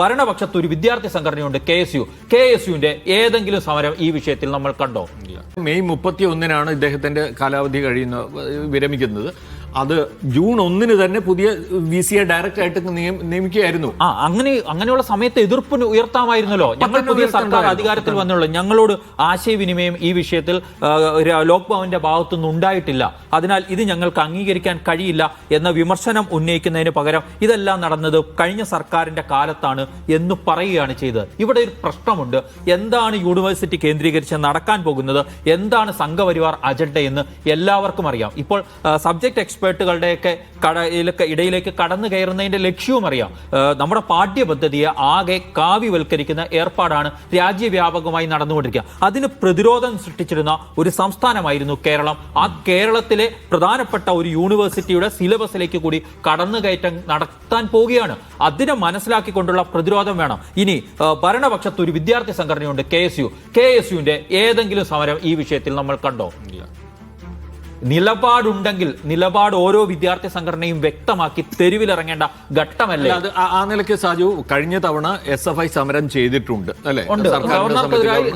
ഭരണപക്ഷത്ത് ഒരു വിദ്യാർത്ഥി സംഘടനയുണ്ട് കെ.എസ്.യുവിന്റെ ഏതെങ്കിലും സമരം ഈ വിഷയത്തിൽ നമ്മൾ കണ്ടോ? മെയ് 31-നാണ് ഇദ്ദേഹത്തിന്റെ കാലാവധി വിരമിക്കുന്നത്. അത് ജൂൺ 1-ന് തന്നെ പുതിയ VC-യെ ഡയറക്റ്റ് ആയിട്ട് നിയമിക്കുകയായിരുന്നു. അങ്ങനെയുള്ള സമയത്ത് എതിർപ്പിന് ഉയർത്താമായിരുന്നല്ലോ. ഞങ്ങൾ പുതിയ സർക്കാർ അധികാരത്തിൽ വന്നുള്ളൂ, ഞങ്ങളോട് ആശയവിനിമയം ഈ വിഷയത്തിൽ ലോക് ഭവന്റെ ഭാഗത്തുനിന്ന് ഉണ്ടായിട്ടില്ല, അതിനാൽ ഇത് ഞങ്ങൾക്ക് അംഗീകരിക്കാൻ കഴിയില്ല എന്ന വിമർശനം ഉന്നയിക്കുന്നതിന് പകരം ഇതെല്ലാം നടന്നത് കഴിഞ്ഞ സർക്കാരിന്റെ കാലത്താണ് എന്ന് പറയുകയാണ് ചെയ്തത്. ഇവിടെ ഒരു പ്രശ്നമുണ്ട്. എന്താണ് യൂണിവേഴ്സിറ്റി കേന്ദ്രീകരിച്ച് നടക്കാൻ പോകുന്നത്, എന്താണ് സംഘപരിവാർ അജണ്ട എന്ന് എല്ലാവർക്കും അറിയാം. ഇപ്പോൾ സബ്ജക്ട് എക്സ്പേർട്ടുകളുടെയൊക്കെ ഇടയിലേക്ക് കടന്നു കയറുന്നതിന്റെ ലക്ഷ്യവും അറിയാം. നമ്മുടെ പാഠ്യപദ്ധതിയെ ആകെ കാവ്യവൽക്കരിക്കുന്ന ഏർപ്പാടാണ് രാജ്യവ്യാപകമായി നടന്നുകൊണ്ടിരിക്കുക. അതിന് പ്രതിരോധം സൃഷ്ടിച്ചിരുന്ന ഒരു സംസ്ഥാനമായിരുന്നു കേരളം. ആ കേരളത്തിലെ പ്രധാനപ്പെട്ട ഒരു യൂണിവേഴ്സിറ്റിയുടെ സിലബസിലേക്ക് കൂടി കടന്നുകയറ്റം നടത്താൻ പോവുകയാണ്. അതിനെ മനസ്സിലാക്കിക്കൊണ്ടുള്ള പ്രതിരോധം വേണം. ഇനി ഭരണപക്ഷത്ത് ഒരു വിദ്യാർത്ഥി സംഘടനയുണ്ട് കെ.എസ്.യുവിന്റെ ഏതെങ്കിലും സമരം ഈ വിഷയത്തിൽ നമ്മൾ കണ്ടോ? നിലപാടുണ്ടെങ്കിൽ നിലപാട് ഓരോ വിദ്യാർത്ഥി സംഘടനയും വ്യക്തമാക്കി തെരുവിലിറങ്ങേണ്ട ഘട്ടമല്ലേ അത്? ആ നിലയ്ക്ക് സാജു കഴിഞ്ഞ തവണ SFI സമരം ചെയ്തിട്ടുണ്ട് അല്ലെ?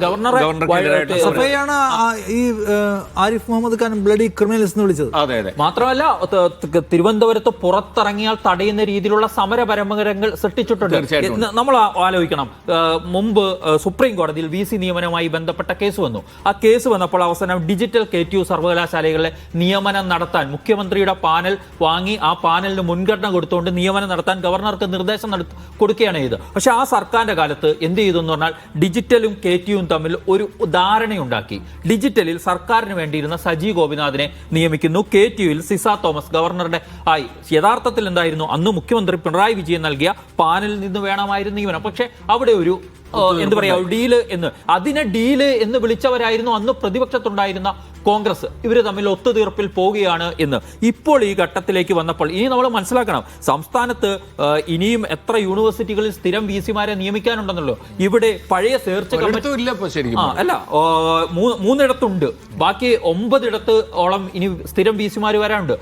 ഗവർണറാണ് ഈ ആരിഫ് മുഹമ്മദ് ഖാൻ ബ്ലഡി ക്രിമിനൽസ് എന്ന് വിളിച്ചത്. അതെ അതെ. മാത്രമല്ല തിരുവനന്തപുരത്ത് പുറത്തിറങ്ങിയാൽ തടയുന്ന രീതിയിലുള്ള സമര പരമ്പരകൾ സൃഷ്ടിച്ചിട്ടുണ്ട്. നമ്മൾ ആലോചിക്കണം, മുമ്പ് സുപ്രീം കോടതിയിൽ VC നിയമനവുമായി ബന്ധപ്പെട്ട കേസ് വന്നു. ആ കേസ് വന്നപ്പോൾ അവസാനം ഡിജിറ്റൽ KTU സർവകലാശാലകളിലെ നിയമനം നടത്താൻ മുഖ്യമന്ത്രിയുടെ പാനൽ വാങ്ങി ആ പാനലിന് മുൻഗണന കൊടുത്തുകൊണ്ട് നിയമനം നടത്താൻ ഗവർണർക്ക് നിർദ്ദേശം കൊടുക്കുകയാണ് ചെയ്തത്. പക്ഷെ ആ സർക്കാരിന്റെ കാലത്ത് എന്ത് ചെയ്തു എന്ന് പറഞ്ഞാൽ ഡിജിറ്റലും KTUവും തമ്മിൽ ഒരു ധാരണയുണ്ടാക്കി. ഡിജിറ്റലിൽ സർക്കാരിന് വേണ്ടിയിരുന്ന സജി ഗോപിനാഥിനെ നിയമിക്കുന്നു, KTUവിൽ സിസ തോമസ് ഗവർണറുടെ ആയി. യഥാർത്ഥത്തിൽ എന്തായിരുന്നു, അന്ന് മുഖ്യമന്ത്രി പിണറായി വിജയൻ നൽകിയ പാനലിൽ നിന്ന് വേണമായിരുന്നു നിയമനം. പക്ഷെ അവിടെ ഒരു എന്ത് പറയാ ഡീല് എന്ന്, അതിനെ ഡീല് എന്ന് വിളിച്ചവരായിരുന്നു അന്ന് പ്രതിപക്ഷത്തുണ്ടായിരുന്ന കോൺഗ്രസ്. ഇവര് തമ്മിൽ ഒത്തുതീർപ്പിൽ പോവുകയാണ് എന്ന് ഇപ്പോൾ ഈ ഘട്ടത്തിലേക്ക് വന്നപ്പോൾ ഇനി നമ്മൾ മനസ്സിലാക്കണം, സംസ്ഥാനത്ത് ഇനിയും എത്ര യൂണിവേഴ്സിറ്റികളിൽ സ്ഥിരം VC-മാരെ നിയമിക്കാനുണ്ടെന്നല്ലോ. ഇവിടെ പഴയ സെർച്ച് കമ്മിറ്റി അല്ല 3 ഇടത്തുണ്ട്, ബാക്കി 9 ഇടത്തോളം ഇനി സ്ഥിരം VC-മാർ വരാനുണ്ട്.